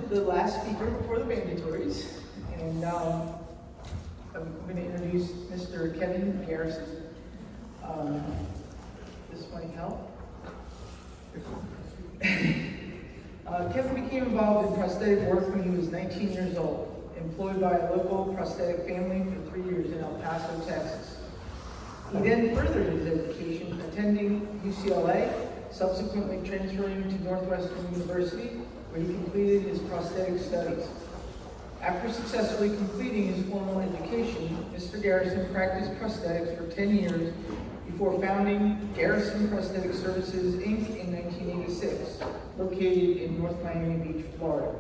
the last speaker before the mandatories, and I'm going to introduce Mr. Kevin Garrison. This might help. Kevin became involved in prosthetic work when he was 19 years old, employed by a local prosthetic family for 3 years in El Paso, Texas. He then furthered his education, attending UCLA, subsequently transferring to Northwestern University, where he completed his prosthetic studies. After successfully completing his formal education, Mr. Garrison practiced prosthetics for 10 years before founding Garrison Prosthetic Services, Inc. in 1986, located in North Miami Beach, Florida.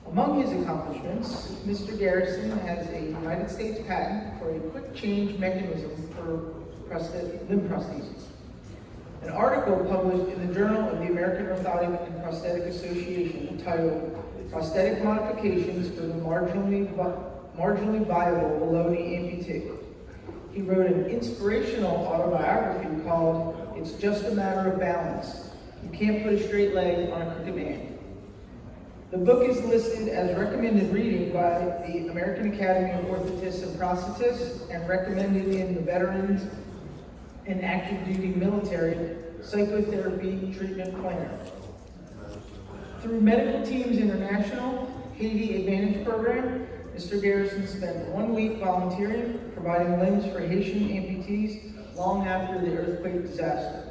Among his accomplishments, Mr. Garrison has a United States patent for a quick change mechanism for limb prostheses. An article published in the Journal of the American Orthotic and Prosthetic Association titled Prosthetic Modifications for the Marginally Viable Below Knee Amputee. He wrote an inspirational autobiography called It's Just a Matter of Balance. You can't put a straight leg on a crooked man. The book is listed as recommended reading by the American Academy of Orthotists and Prosthetists and recommended in the Veterans and Active Duty Military Psychotherapy Treatment Planner. Through Medical Teams International Haiti Advantage Program, Mr. Garrison spent 1 week volunteering, providing limbs for Haitian amputees long after the earthquake disaster.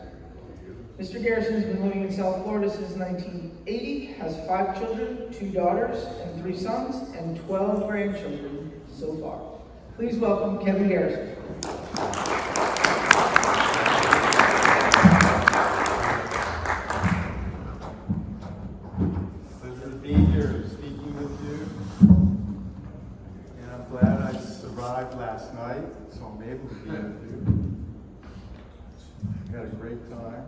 Mr. Garrison has been living in South Florida since 1980, has 5 children, 2 daughters and 3 sons, and 12 grandchildren so far. Please welcome Kevin Garrison. Pleasure to be here speaking with you. And I'm glad I survived last night, so I'm able to be with you. I had a great time.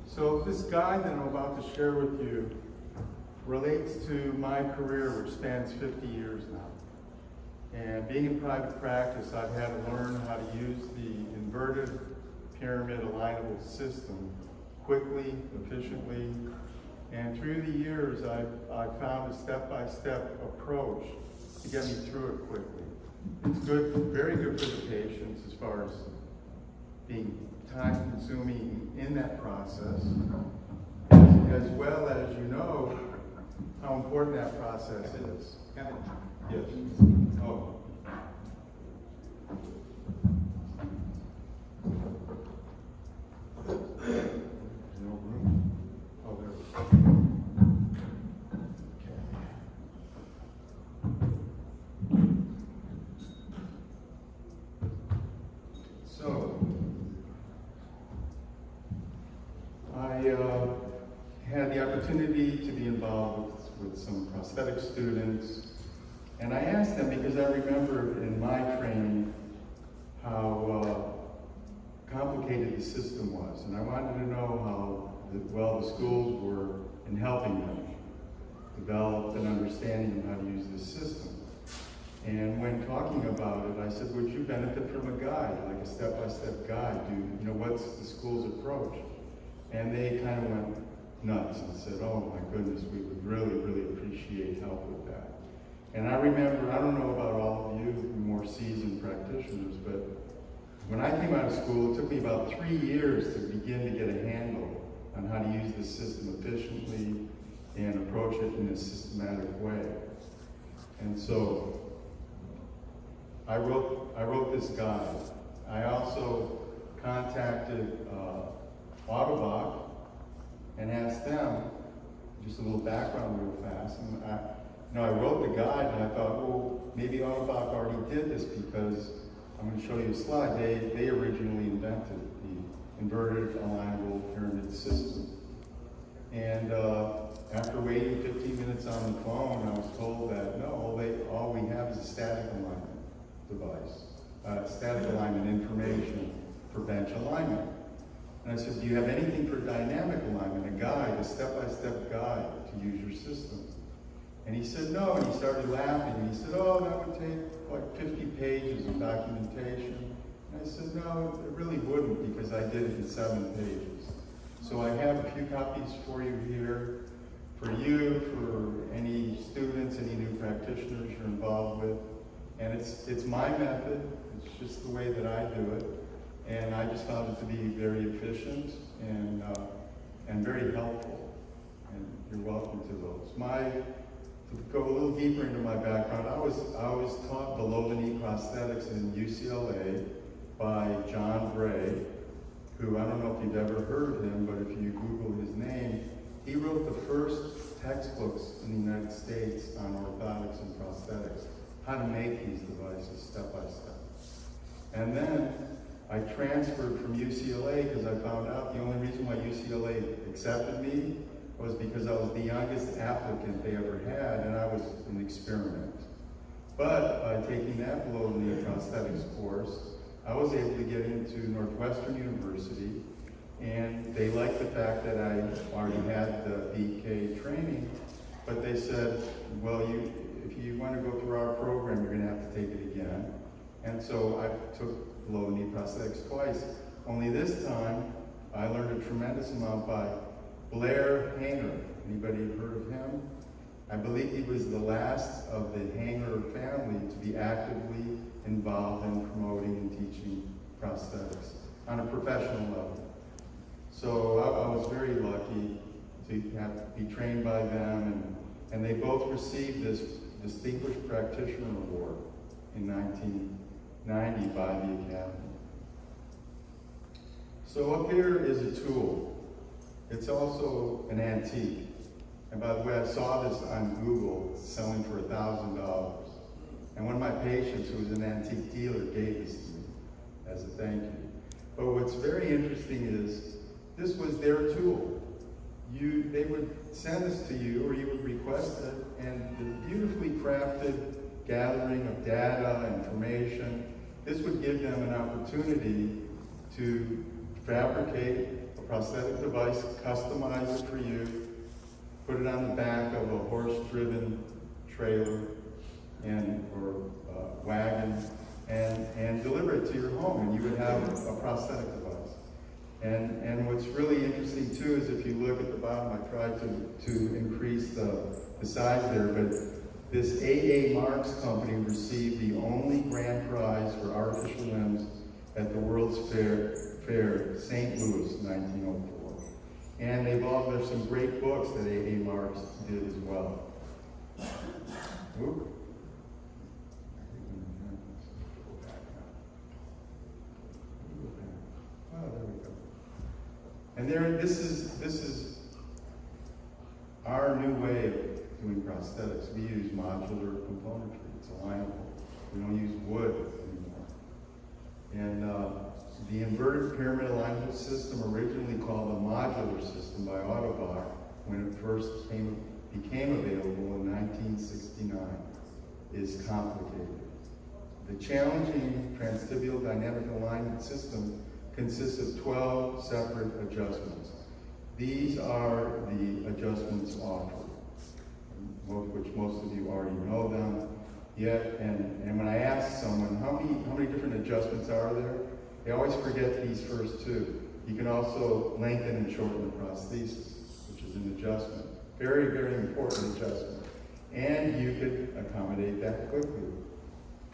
So this guide that I'm about to share with you relates to my career, which spans 50 years now. And being in private practice, I've had to learn how to use the inverted pyramid alignable system quickly, efficiently, and through the years, I've found a step-by-step approach to get me through it quickly. It's good, very good for the patients as far as being time-consuming in that process, as well as you know how important that process is. Yes. Oh. No room. Oh, there. So, I had the opportunity to be involved with some prosthetic students, and I asked them because I remember in my training how complicated the system was, and I wanted to know how well the schools were in helping them develop an understanding of how to use this system. And when talking about it, I said, would you benefit from a guide, like a step-by-step guide? What's the school's approach? And they kind of went nuts and said, oh my goodness, we would really, really appreciate help with that. And I remember, I don't know about all of you more seasoned practitioners, but when I came out of school, it took me about 3 years to begin to get a handle on how to use the system efficiently and approach it in a systematic way. And so I wrote this guide. I also contacted Autobot and asked them, just a little background real fast. And I wrote the guide and I thought, well, maybe Autobot already did this because I'm going to show you a slide. They originally invented the inverted alignable pyramid system. And after waiting 15 minutes on the phone, I was told that no, all we have is a static alignment device, static alignment information for bench alignment. And I said, do you have anything for dynamic alignment, a guide, a step-by-step guide to use your system? And he said no, and he started laughing, and he said, oh, that would take like 50 pages of documentation. And I said, no, it really wouldn't, because I did it in 7 pages. have a few copies for you here, for you, for any students, any new practitioners you're involved with. And it's my method, it's just the way that I do it. And I just found it to be very efficient and very helpful. And you're welcome to those. To go a little deeper into my background, I was taught below-the-knee prosthetics in UCLA by John Bray, who I don't know if you've ever heard of him, but if you Google his name, he wrote the first textbooks in the United States on orthotics and prosthetics, how to make these devices step by step. And then I transferred from UCLA because I found out the only reason why UCLA accepted me was because I was the youngest applicant they ever had, and I was an experiment. But by taking that below-the-knee prosthetics course, I was able to get into Northwestern University, and they liked the fact that I already had the BK training, but they said, well, if you want to go through our program, you're going to have to take it again. And so I took below-the-knee prosthetics twice. Only this time, I learned a tremendous amount by Blair Hanger. Anybody heard of him? I believe he was the last of the Hanger family to be actively involved in promoting and teaching prosthetics on a professional level. So I was very lucky to be trained by them, and they both received this Distinguished Practitioner Award in 1990 by the Academy. So up here is a tool. It's also an antique. And by the way, I saw this on Google selling for $1,000. And one of my patients, who was an antique dealer, gave this to me as a thank you. But what's very interesting is, this was their tool. They would send this to you, or you would request it, and the beautifully crafted gathering of data, information, this would give them an opportunity to fabricate a prosthetic device, customize it for you, put it on the back of a horse-driven trailer or wagon, and deliver it to your home, and you would have a prosthetic device. And what's really interesting too is, if you look at the bottom, I tried to increase the size there, but this A.A. Marks company received the only grand prize for artificial limbs at the World's Fair, St. Louis, 1904. And there's some great books that A.A. Marks did as well. Oop. Oh, there we go. And this is our new way of doing prosthetics. We use modular componentry. It's alignable. We don't use wood anymore. And the inverted pyramid alignment system, originally called the modular system by Autobach, when it first became available in 1969, is complicated. The challenging transtibial dynamic alignment system consists of 12 separate adjustments. These are the adjustments offered, which most of you already know them. And when I ask someone, how many different adjustments are there? They always forget these first two. You can also lengthen and shorten the prosthesis, which is an adjustment. Very, very important adjustment. And you could accommodate that quickly.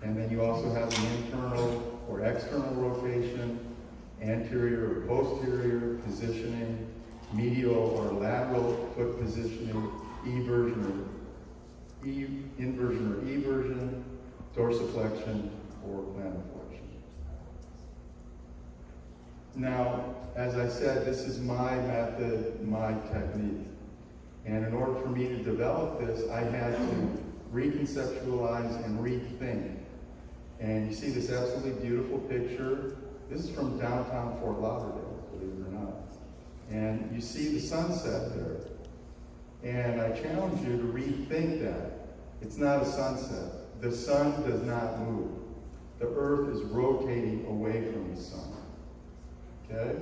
And then you also have the internal or external rotation, anterior or posterior positioning, medial or lateral foot positioning, inversion or eversion, dorsiflexion or plantarflexion. Now, as I said, this is my method, my technique. And in order for me to develop this, I had to reconceptualize and rethink. And you see this absolutely beautiful picture. This is from downtown Fort Lauderdale, believe it or not. And you see the sunset there. And I challenge you to rethink that. It's not a sunset. The sun does not move. The earth is rotating away from the sun. Okay?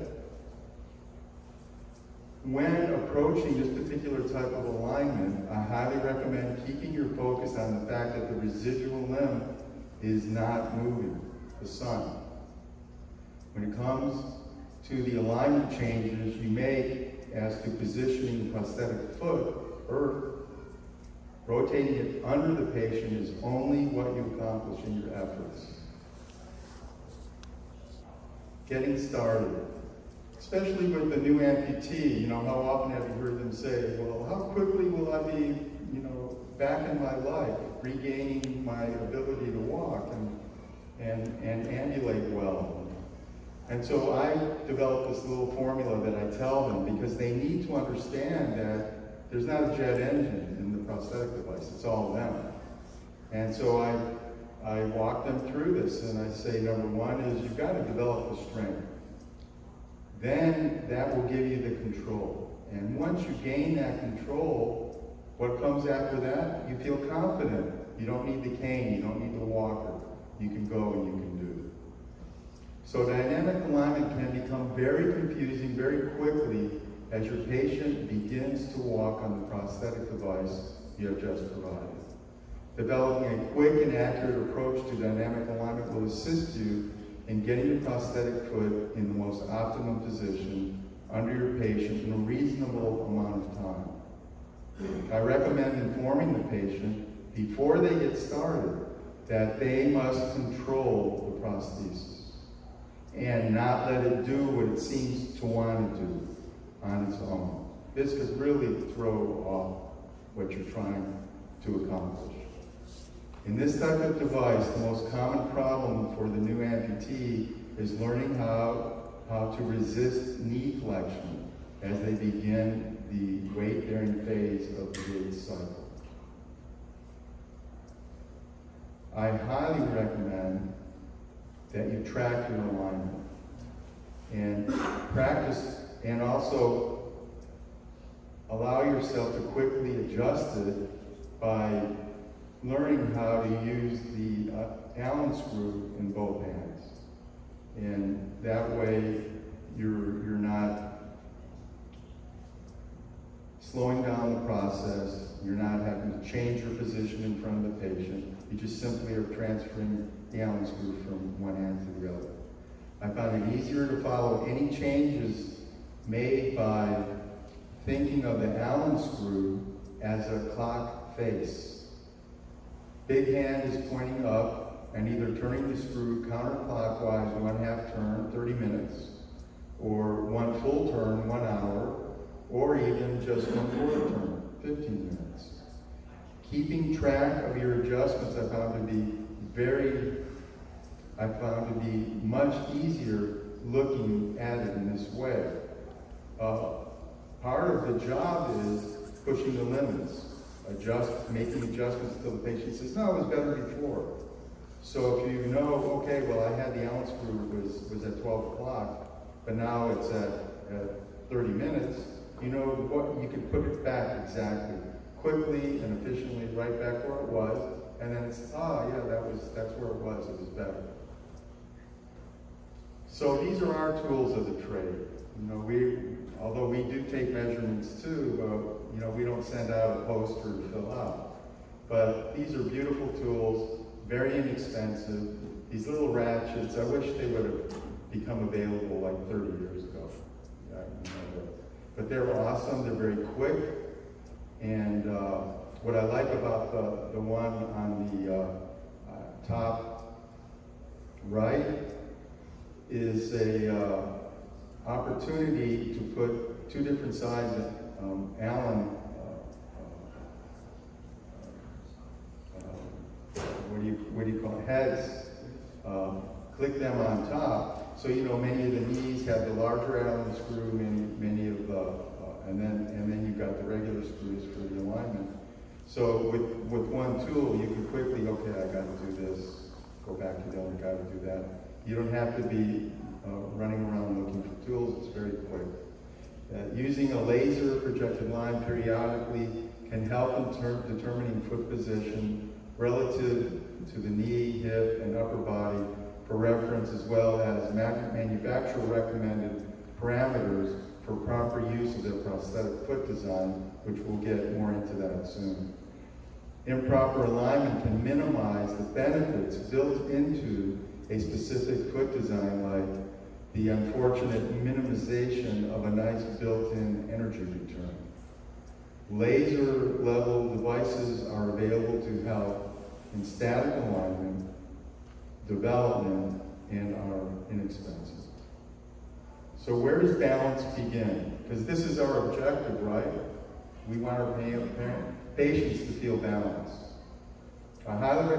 When approaching this particular type of alignment, I highly recommend keeping your focus on the fact that the residual limb is not moving, the sun. When it comes to the alignment changes you make as to positioning the prosthetic foot or rotating it under the patient is only what you accomplish in your efforts. Getting started, especially with the new amputee, you know, how often have you heard them say, well, how quickly will I be, you know, back in my life, regaining my ability to walk and ambulate well. And so I developed this little formula that I tell them because they need to understand that there's not a jet engine in the prosthetic device, it's all them. And so I walk them through this and I say, number one is you've got to develop the strength. Then that will give you the control. And once you gain that control, what comes after that? You feel confident. You don't need the cane, you don't need the walker. You can go and you can do it. So dynamic alignment can become very confusing very quickly as your patient begins to walk on the prosthetic device you have just provided. Developing a quick and accurate approach to dynamic alignment will assist you in getting your prosthetic foot in the most optimum position under your patient in a reasonable amount of time. I recommend informing the patient before they get started that they must control the prosthesis and not let it do what it seems to want to do on its own. This could really throw off what you're trying to accomplish. In this type of device, the most common problem for the new amputee is learning how to resist knee flexion as they begin the weight-bearing phase of the gait cycle. I highly recommend that you track your alignment and practice, and also allow yourself to quickly adjust it by learning how to use the Allen screw in both hands. And that way you're not slowing down the process, you're not having to change your position in front of the patient, you just simply are transferring the Allen screw from one hand to the other. I found it easier to follow any changes made by thinking of the Allen screw as a clock face. Big hand is pointing up and either turning the screw counterclockwise 1/2 turn, 30 minutes, or 1 full turn, 1 hour, or even just 1/4 turn, 15 minutes. Keeping track of your adjustments I found to be much easier looking at it in this way. Part of the job is pushing the limits. Making adjustments until the patient says, no, it was better before. So if you know, okay, well, I had the Allen screw was at 12 o'clock, but now it's at 30 minutes, you know what, you can put it back exactly, quickly and efficiently right back where it was, and then it's, that's where it was better. So these are our tools of the trade. You know, although we do take measurements too, you know, we don't send out a poster to fill out. But these are beautiful tools, very inexpensive. These little ratchets, I wish they would have become available like 30 years ago. But they're awesome, they're very quick. And what I like about the one on the top right is a opportunity to put 2 different sizes Allen, what do you call it, heads, click them on top. So you know many of the knees have the larger Allen screw, many of the, and then you've got the regular screws for the alignment. So with one tool, you can quickly, okay, I got to do this, go back to the other, got to do that. You don't have to be running around looking for tools, it's very quick. Using a laser projected line periodically can help in determining foot position relative to the knee, hip, and upper body for reference, as well as manufacturer recommended parameters for proper use of their prosthetic foot design, which we'll get more into that soon. Improper alignment can minimize the benefits built into a specific foot design, like the unfortunate minimization of a nice built-in energy return. Laser-level devices are available to help in static alignment, development, and are inexpensive. So where does balance begin? Because this is our objective, right? We want our patients to feel balanced. I highly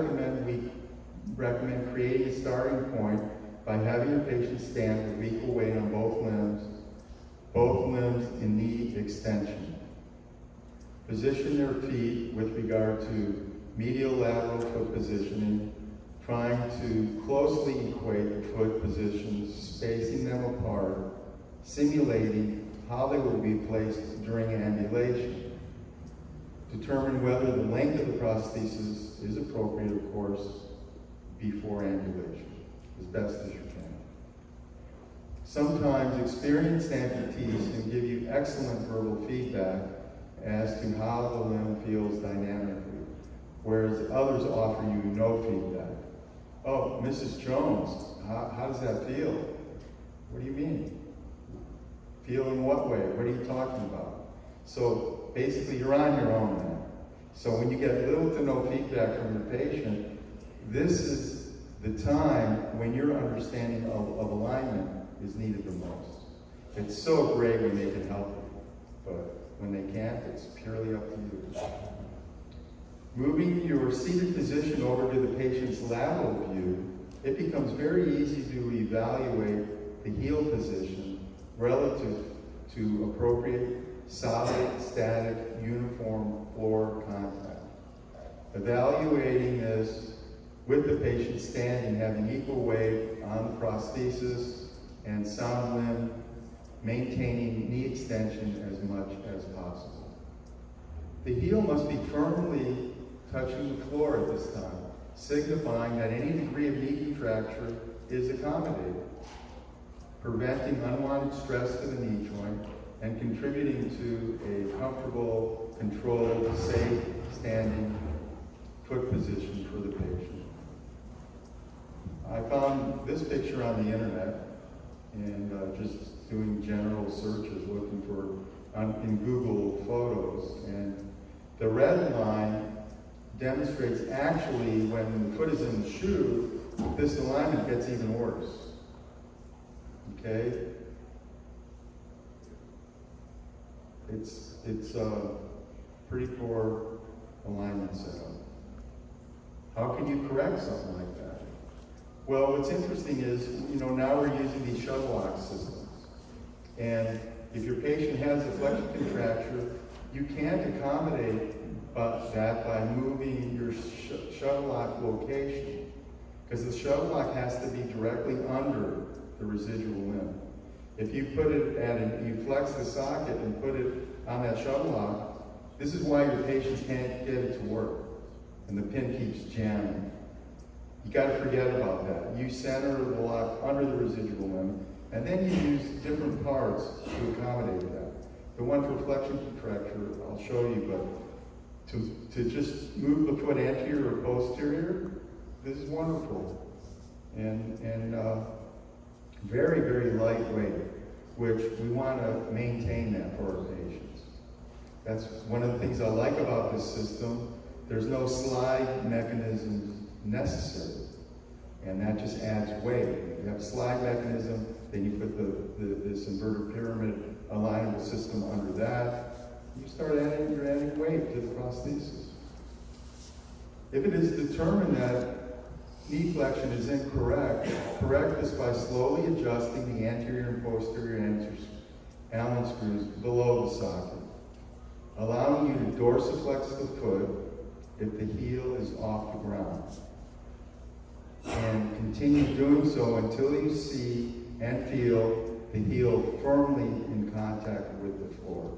recommend creating a starting point by having your patient stand with equal weight on both limbs in knee extension. Position their feet with regard to medial lateral foot positioning, trying to closely equate the foot positions, spacing them apart, simulating how they will be placed during ambulation. Determine whether the length of the prosthesis is appropriate, of course, before ambulation, as best as you can. Sometimes experienced amputees can give you excellent verbal feedback as to how the limb feels dynamically, whereas others offer you no feedback. Oh, Mrs. Jones, how does that feel? What do you mean? Feel in what way? What are you talking about? So basically, you're on your own now. So when you get little to no feedback from your patient, this is the time when your understanding of alignment is needed the most. It's so great when they can help you, but when they can't, it's purely up to you. Moving your seated position over to the patient's lateral view, it becomes very easy to evaluate the heel position relative to appropriate solid, static, uniform floor contact. Evaluating this with the patient standing, having equal weight on the prosthesis and sound limb, maintaining knee extension as much as possible. The heel must be firmly touching the floor at this time, signifying that any degree of knee contracture is accommodated, preventing unwanted stress to the knee joint and contributing to a comfortable, controlled, safe, standing foot position for the patient. I found this picture on the internet and just doing general searches looking for in Google Photos, and the red line demonstrates actually when the foot is in the shoe, this alignment gets even worse. Okay? It's a pretty poor alignment setup. How can you correct something like that? Well, what's interesting is, now we're using these shuttle lock systems. And if your patient has a flexion contracture, you can't accommodate that by moving your shuttle lock location, because the shuttle lock has to be directly under the residual limb. If you put it you flex the socket and put it on that shuttle lock, this is why your patients can't get it to work, and the pin keeps jamming. You got to forget about that. You center the lock under the residual limb, and then you use different parts to accommodate that. The one for flexion contracture, I'll show you, but to just move the foot anterior or posterior, this is wonderful. And very, very lightweight, which we want to maintain that for our patients. That's one of the things I like about this system. There's no slide mechanism necessary, and that just adds weight. You have a slide mechanism, then you put this inverted pyramid alignable system under that. You start you're adding weight to the prosthesis. If it is determined that knee flexion is incorrect, correct this by slowly adjusting the anterior and posterior Allen screws below the socket, allowing you to dorsiflex the foot if the heel is off the ground. And continue doing so until you see and feel the heel firmly in contact with the floor.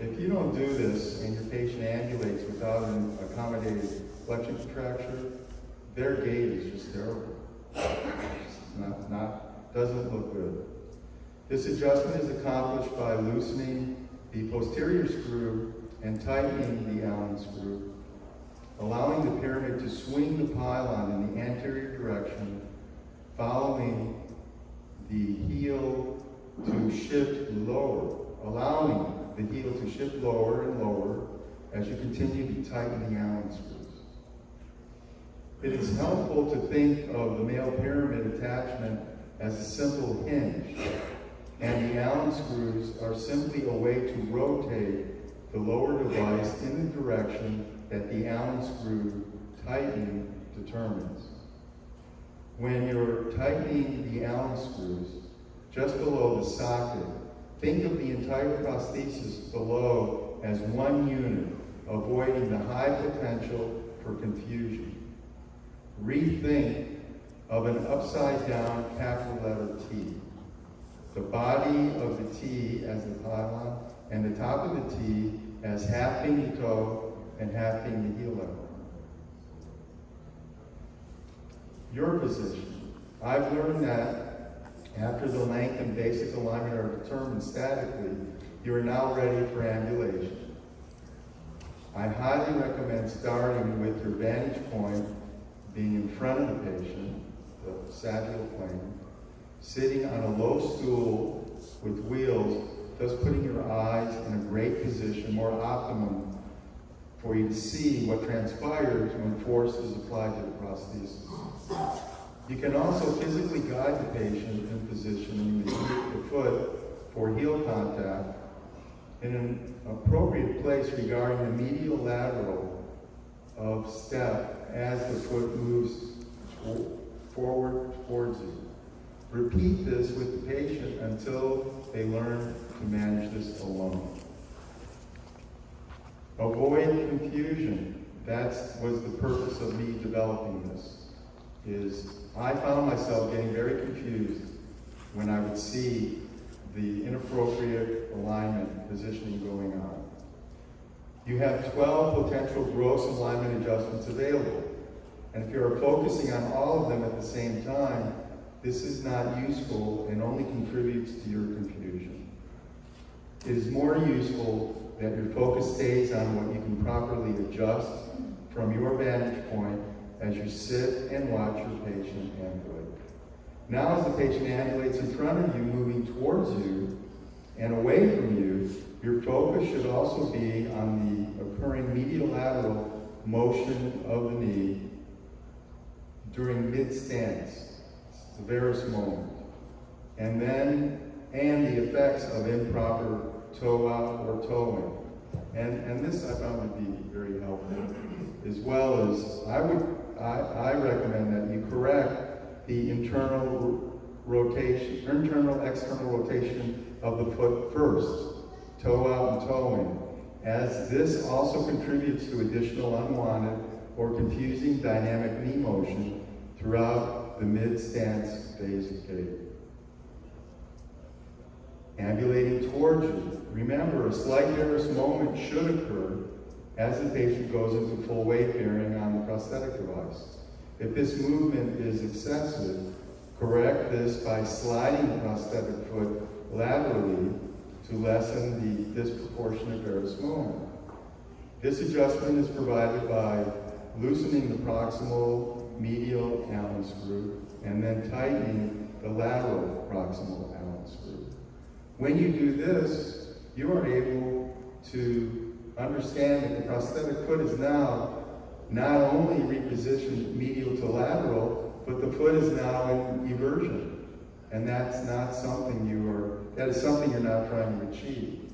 If you don't do this and your patient ambulates without an accommodated flexion contracture, their gait is just terrible. Doesn't look good. This adjustment is accomplished by loosening the posterior screw and tightening the Allen screw, allowing the pyramid to swing the pylon in the anterior direction, following the heel to shift lower, allowing the heel to shift lower and lower as you continue to tighten the Allen screws. It is helpful to think of the male pyramid attachment as a simple hinge, and the Allen screws are simply a way to rotate the lower device in the direction that the Allen screw tightening determines. When you're tightening the Allen screws just below the socket, think of the entire prosthesis below as one unit, avoiding the high potential for confusion. Rethink of an upside-down capital letter T. The body of the T as the pylon, and the top of the T as half being the toe and half being the heel level. Your position. I've learned that after the length and basic alignment are determined statically, you are now ready for ambulation. I highly recommend starting with your vantage point being in front of the patient, the sagittal plane, sitting on a low stool with wheels, thus putting your eyes in a great position, more optimum, for you to see what transpires when force is applied to the prosthesis. You can also physically guide the patient in positioning the foot for heel contact in an appropriate place regarding the medial lateral of step as the foot moves forward towards you. Repeat this with the patient until they learn to manage this alone. Avoid confusion. That was the purpose of me developing this. I found myself getting very confused when I would see the inappropriate alignment positioning going on. You have 12 potential gross alignment adjustments available. And if you're focusing on all of them at the same time, this is not useful and only contributes to your confusion. It is more useful that your focus stays on what you can properly adjust from your vantage point as you sit and watch your patient ambulate. Now as the patient ambulates in front of you, moving towards you and away from you, your focus should also be on the occurring medial lateral motion of the knee during mid-stance, the varus moment, and the effects of improper toe out or toe in. And this I found to be very helpful, as well as I recommend that you correct the internal external rotation of the foot first, toe out and toe in, as this also contributes to additional unwanted or confusing dynamic knee motion throughout the mid-stance phase of gait. Ambulating towards you. Remember, a slight varus moment should occur as the patient goes into full weight bearing on the prosthetic device. If this movement is excessive, correct this by sliding the prosthetic foot laterally to lessen the disproportionate varus moment. This adjustment is provided by loosening the proximal medial Allen screw and then tightening the lateral proximal Allen screw. When you do this, you are able to understand that the prosthetic foot is now not only repositioned medial to lateral, but the foot is now in eversion. And that's not something that is something you're not trying to achieve.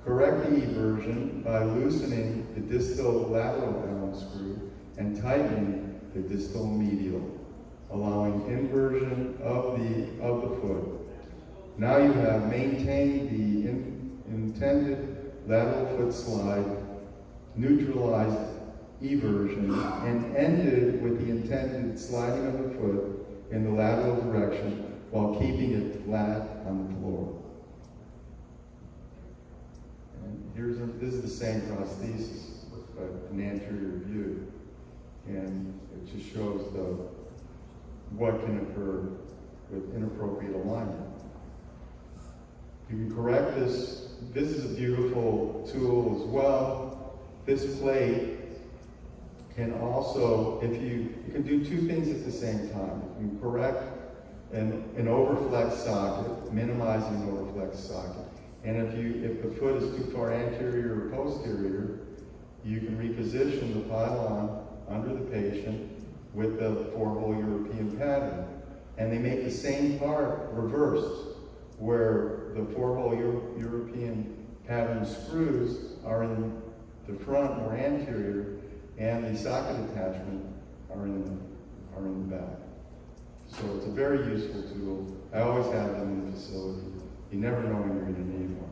Correct the eversion by loosening the distal lateral Allen screw and tightening the distal medial, allowing inversion of the foot. Now you have maintained the intended lateral foot slide, neutralized eversion, and ended with the intended sliding of the foot in the lateral direction while keeping it flat on the floor. And this is the same prosthesis with an anterior view, and it just shows what can occur with inappropriate alignment. You can correct this. This is a beautiful tool as well. This plate can also, you can do two things at the same time. You can correct an overflex socket, minimizing an overflex socket. And if the foot is too far anterior or posterior, you can reposition the pylon under the patient with the 4-hole European pattern. And they make the same part reversed, where the 4-hole European pattern screws are in the front, more anterior, and the socket attachment are in the back. So it's a very useful tool. I always have them in the facility. You never know when you're going to need one.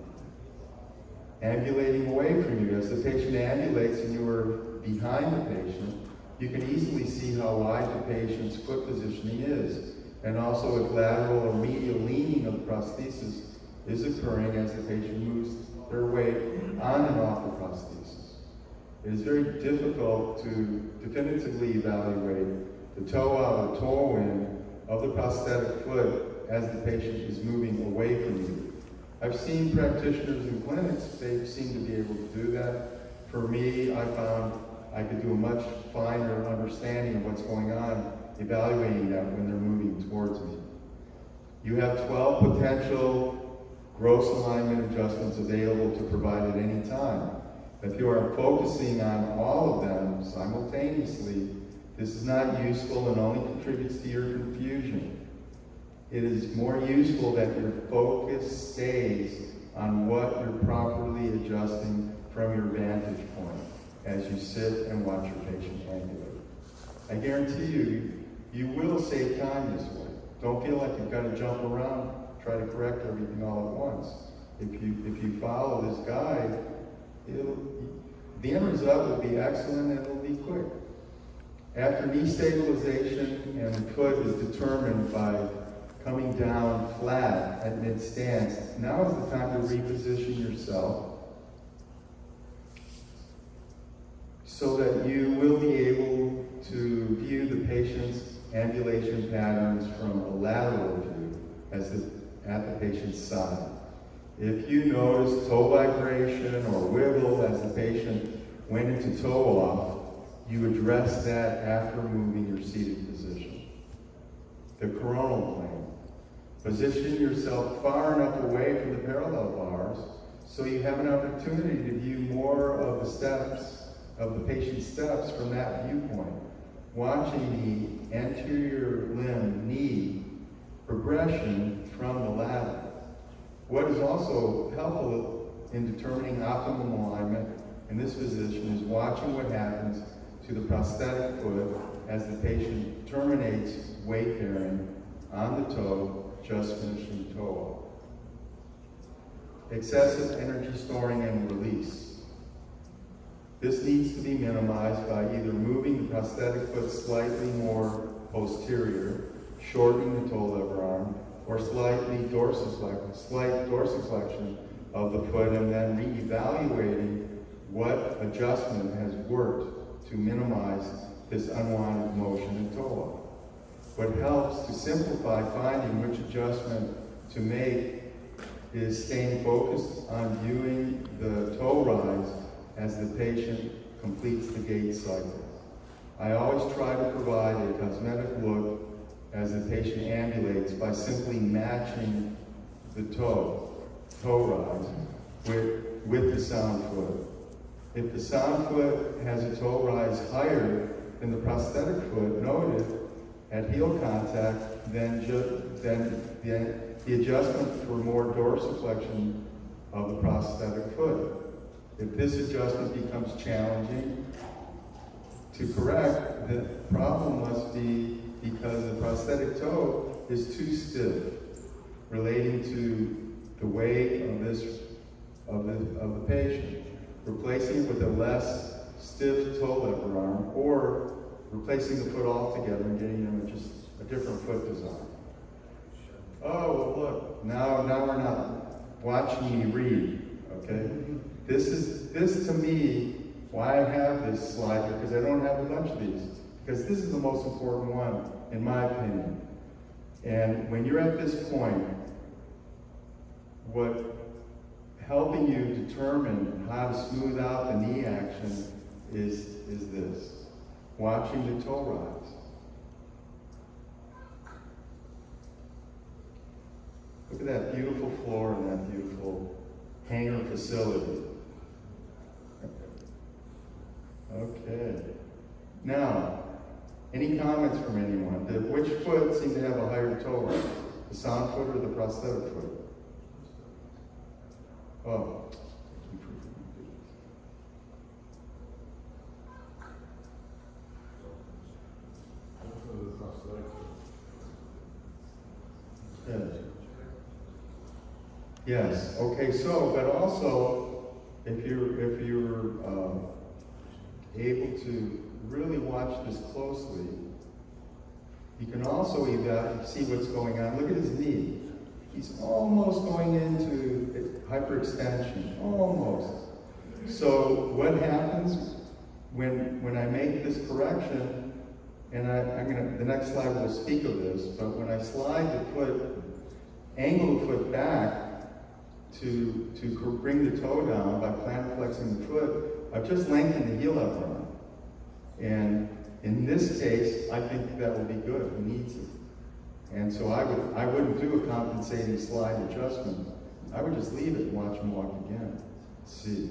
Ambulating away from you. As the patient ambulates and you are behind the patient, you can easily see how wide the patient's foot positioning is, and also if lateral or medial leaning of the prosthesis is occurring as the patient moves their weight on and off the prosthesis. It is very difficult to definitively evaluate the toe out or toe in of the prosthetic foot as the patient is moving away from you. I've seen practitioners in clinics, they seem to be able to do that. For me, I found I could do a much finer understanding of what's going on, evaluating that when they're moving towards me. You have 12 potential gross alignment adjustments available to provide at any time. If you are focusing on all of them simultaneously, this is not useful and only contributes to your confusion. It is more useful that your focus stays on what you're properly adjusting from your vantage point as you sit and watch your patient ambulate. I guarantee you, you will save time this way. Don't feel like you've got to jump around, try to correct everything all at once. If you follow this guide, the end result will be excellent and it'll be quick. After knee stabilization and the foot is determined by coming down flat at mid-stance, now is the time to reposition yourself so that you will be able to view the patient's ambulation patterns from a lateral view at the patient's side. If you notice toe vibration or wiggle as the patient went into toe off, you address that after moving your seated position. The coronal plane. Position yourself far enough away from the parallel bars so you have an opportunity to view more of the steps, of the patient's steps from that viewpoint. Watching the anterior limb knee progression from the lateral. What is also helpful in determining optimum alignment in this position is watching what happens to the prosthetic foot as the patient terminates weight bearing on the toe, just finishing toe off. Excessive energy storing and release. This needs to be minimized by either moving the prosthetic foot slightly more posterior, shortening the toe lever arm, or slight dorsiflexion of the foot, and then re-evaluating what adjustment has worked to minimize this unwanted motion and toe off. What helps to simplify finding which adjustment to make is staying focused on viewing the toe rise as the patient completes the gait cycle. I always try to provide a cosmetic look as the patient ambulates by simply matching the toe rise with the sound foot. If the sound foot has a toe rise higher than the prosthetic foot noted at heel contact, then the adjustment for more dorsiflexion of the prosthetic foot. If this adjustment becomes challenging to correct, the problem must be because the prosthetic toe is too stiff, relating to the weight of the patient. Replacing it with a less stiff toe lever arm, or replacing the foot altogether and getting them just a different foot design. Oh, well, look, now we're not watching me read, okay? This to me, why I have this slide, because I don't have a bunch of these, because this is the most important one, in my opinion. And when you're at this point, what helping you determine how to smooth out the knee action is this, watching the toe rise. at that beautiful floor and that beautiful hangar facility. Okay. Now, any comments from anyone? Which foot seemed to have a higher toe rise? The sound foot or the prosthetic foot? Oh. Yes. Okay. So, but also, if you're able to really watch this closely, you can also see what's going on. Look at his knee. He's almost going into hyperextension. Almost. So, what happens when I make this correction? And the next slide will speak of this. But when I slide the foot, angle the foot back, to bring the toe down by plantar flexing the foot, I've just lengthened the heel up arm. And in this case, I think that will be good. He needs it. And so I wouldn't do a compensating slide adjustment. I would just leave it and watch him walk again. See.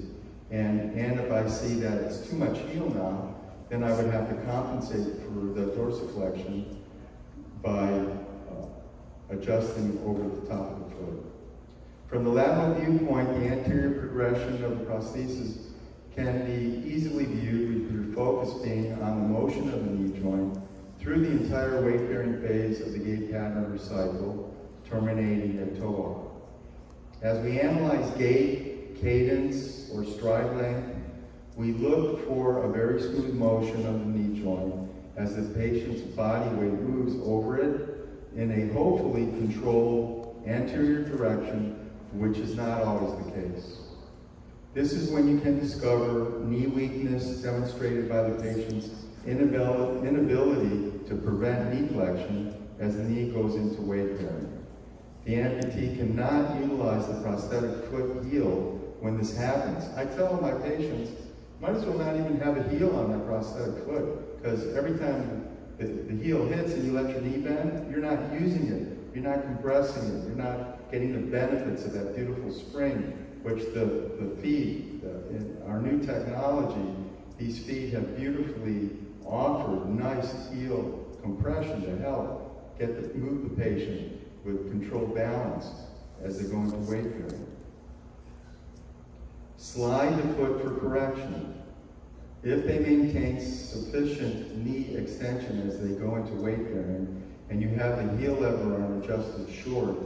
And if I see that it's too much heel now, then I would have to compensate for the dorsiflexion by adjusting over the top of the foot. From the lateral viewpoint, the anterior progression of the prosthesis can be easily viewed with your focus being on the motion of the knee joint through the entire weight-bearing phase of the gait pattern or cycle, terminating at toe arc. As we analyze gait, cadence, or stride length, we look for a very smooth motion of the knee joint as the patient's body weight moves over it in a hopefully controlled anterior direction, which is not always the case. This is when you can discover knee weakness demonstrated by the patient's inability to prevent knee flexion as the knee goes into weight bearing. The amputee cannot utilize the prosthetic foot heel when this happens. I tell my patients, might as well not even have a heel on that prosthetic foot, because every time the heel hits and you let your knee bend, you're not using it, you're not compressing it, you're not getting the benefits of that beautiful spring, which the feet, in our new technology, these feet have beautifully offered nice heel compression to help move the patient with controlled balance as they go into weight bearing. Slide the foot for correction. If they maintain sufficient knee extension as they go into weight bearing, and you have the heel lever arm adjusted short,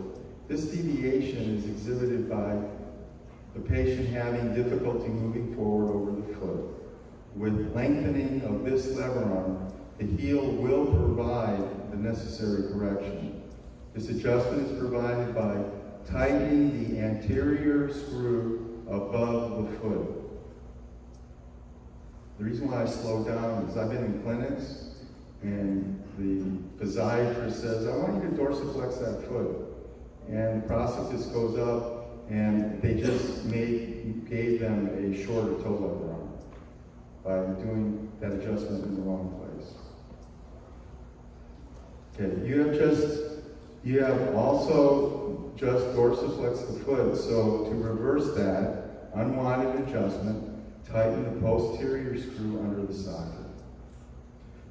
this deviation is exhibited by the patient having difficulty moving forward over the foot. With lengthening of this lever arm, the heel will provide the necessary correction. This adjustment is provided by tightening the anterior screw above the foot. The reason why I slow down is I've been in clinics and the physiatrist says, I want you to dorsiflex that foot. And the prosthetist goes up and they just gave them a shorter toe lever arm by doing that adjustment in the wrong place. Okay, you have also just dorsiflexed the foot, so to reverse that unwanted adjustment, tighten the posterior screw under the socket.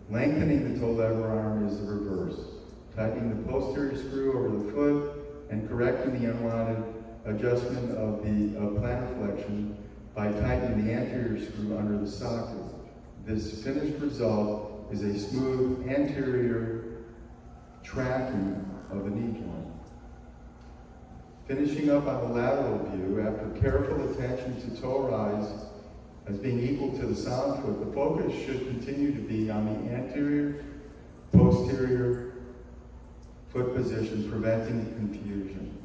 Lengthening the toe lever arm is the reverse, tightening the posterior screw over the foot and correcting the unwanted adjustment of the plantar flexion by tightening the anterior screw under the socket. This finished result is a smooth anterior tracking of the knee joint. Finishing up on the lateral view, after careful attention to toe rise as being equal to the sound foot, the focus should continue to be on the anterior, posterior foot position, preventing confusion.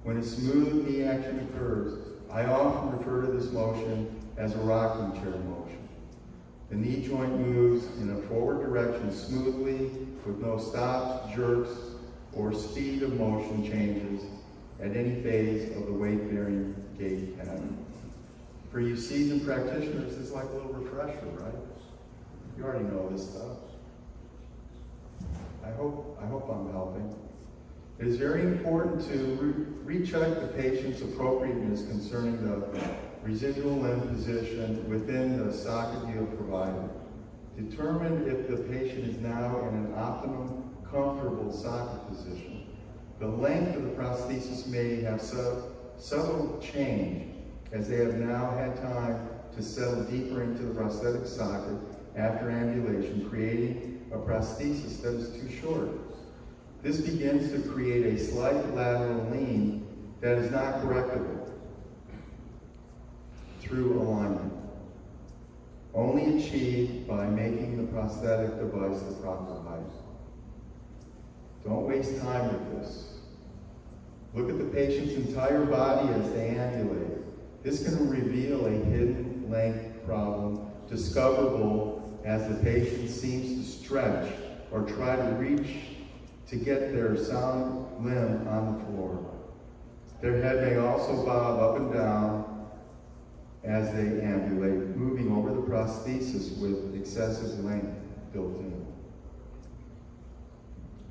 When a smooth knee action occurs, I often refer to this motion as a rocking chair motion. The knee joint moves in a forward direction smoothly with no stops, jerks, or speed of motion changes at any phase of the weight-bearing gait pattern. For you seasoned practitioners, it's like a little refresher, right? You already know this stuff. I hope I'm helping. It is very important to recheck the patient's appropriateness concerning the residual limb position within the socket you have provided. Determine if the patient is now in an optimum, comfortable socket position. The length of the prosthesis may have subtle change as they have now had time to settle deeper into the prosthetic socket after ambulation, creating a prosthesis that is too short. This begins to create a slight lateral lean that is not correctable through alignment, only achieved by making the prosthetic device the proper height. Don't waste time with this. Look at the patient's entire body as they ambulate. This can reveal a hidden length problem, discoverable as the patient seems to stretch or try to reach to get their sound limb on the floor. Their head may also bob up and down as they ambulate, moving over the prosthesis with excessive length built in.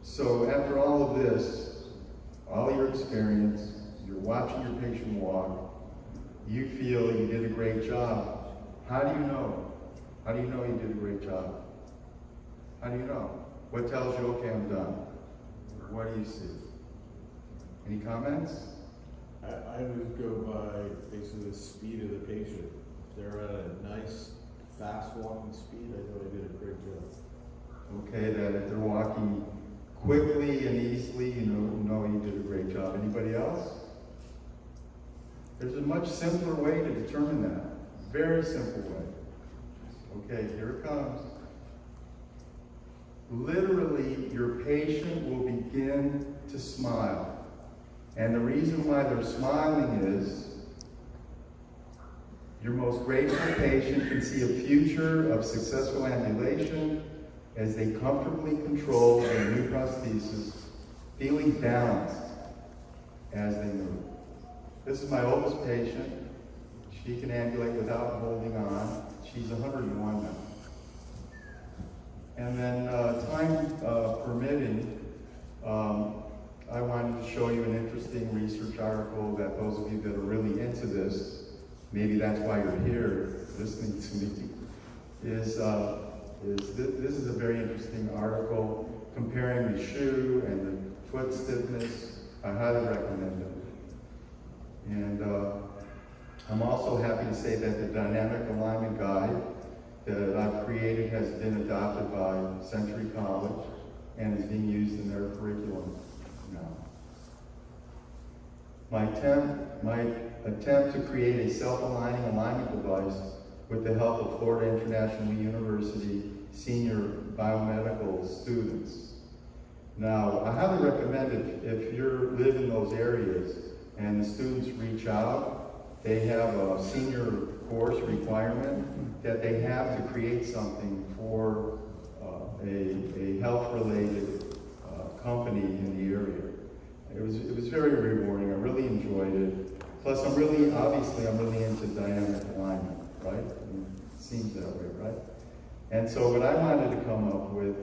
So after all of this, all your experience, you're watching your patient walk, you feel you did a great job. How do you know? How do you know you did a great job? How do you know? What tells you, okay, I'm done? What do you see? Any comments? I would go by basically the speed of the patient. If they're at a nice, fast walking speed, I know I did a great job. Okay, that if they're walking quickly and easily, you know you did a great job. Anybody else? There's a much simpler way to determine that. Very simple way. Okay, here it comes. Literally, your patient will begin to smile. And the reason why they're smiling is your most grateful patient can see a future of successful ambulation as they comfortably control their new prosthesis, feeling balanced as they move. This is my oldest patient. She can ambulate without holding on. She's 101 now. And then time permitting, I wanted to show you an interesting research article that those of you that are really into this, maybe that's why you're here listening to me, this is a very interesting article comparing the shoe and the foot stiffness. I highly recommend it. And I'm also happy to say that the dynamic alignment guide that I've created has been adopted by Century College and is being used in their curriculum now. My attempt to create a self-aligning alignment device with the help of Florida International University senior biomedical students. Now, I highly recommend if you live in those areas and the students reach out, they have a senior course requirement that they have to create something for a health-related company in the area. It was very rewarding. I really enjoyed it. Plus, I'm really into dynamic alignment, right? It seems that way, right? And so what I wanted to come up with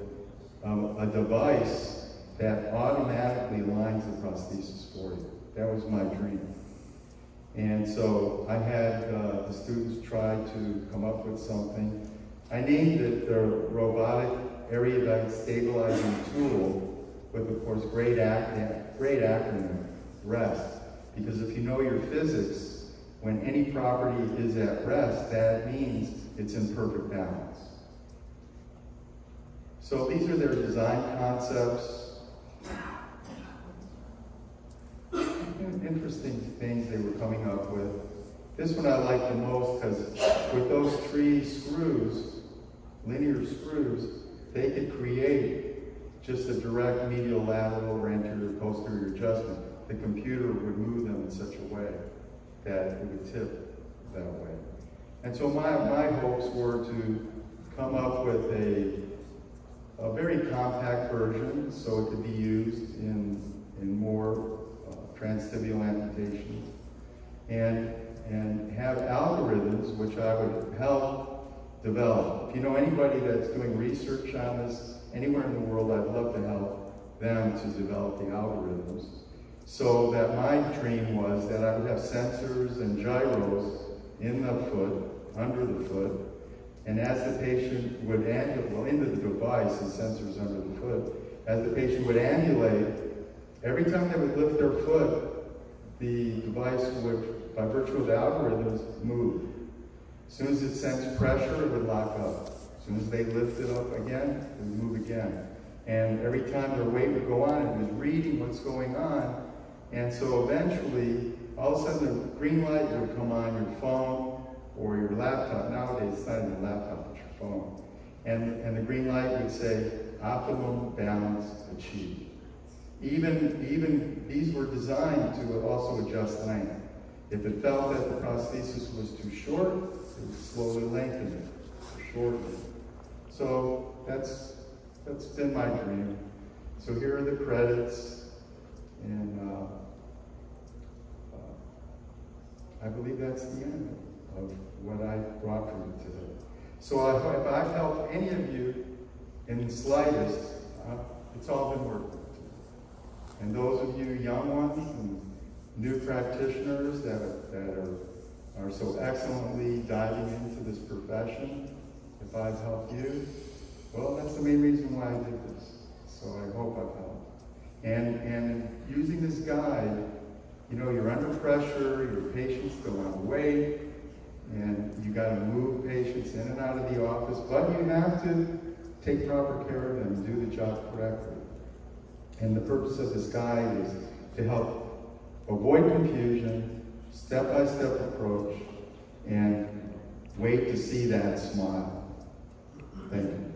a device that automatically aligns the prosthesis for you. That was my dream. And so I had the students try to come up with something. I named it the Robotic Erudite Stabilizing Tool with, of course, great acronym, REST. Because if you know your physics, when any property is at rest, that means it's in perfect balance. So these are their design concepts. Interesting things they were coming up with. This one I like the most because with those 3 screws, linear screws, they could create just a direct medial, lateral, or anterior, posterior adjustment. The computer would move them in such a way that it would tip that way. And so my hopes were to come up with a very compact version so it could be used in more transtibial amputations, and have algorithms which I would help develop. If you know anybody that's doing research on this anywhere in the world, I'd love to help them to develop the algorithms. So that my dream was that I would have sensors and gyros in the foot, under the foot, and as the patient would ambulate, well, into the device and sensors under the foot, as the patient would ambulate, every time they would lift their foot, the device would, by virtue of the algorithms, move. As soon as it sensed pressure, it would lock up. As soon as they lift it up again, it would move again. And every time their weight would go on, it was reading what's going on. And so eventually, all of a sudden, the green light would come on your phone or your laptop. Nowadays, it's not even a laptop, it's your phone. And the green light would say, optimum balance achieved. Even these were designed to also adjust length. If it felt that the prosthesis was too short, it would slowly lengthen it, shorten it. So that's been my dream. So here are the credits, and I believe that's the end of what I brought for you today. So if I've helped any of you in the slightest, it's all been worth it. And those of you young ones and new practitioners that are so excellently diving into this profession, if I've helped you, well, that's the main reason why I did this. So I hope I've helped. And using this guide, you know, you're under pressure, your patients still on weight, and you got to move patients in and out of the office, but you have to take proper care of them and do the job correctly. And the purpose of this guide is to help avoid confusion, step-by-step approach, and wait to see that smile. Thank you.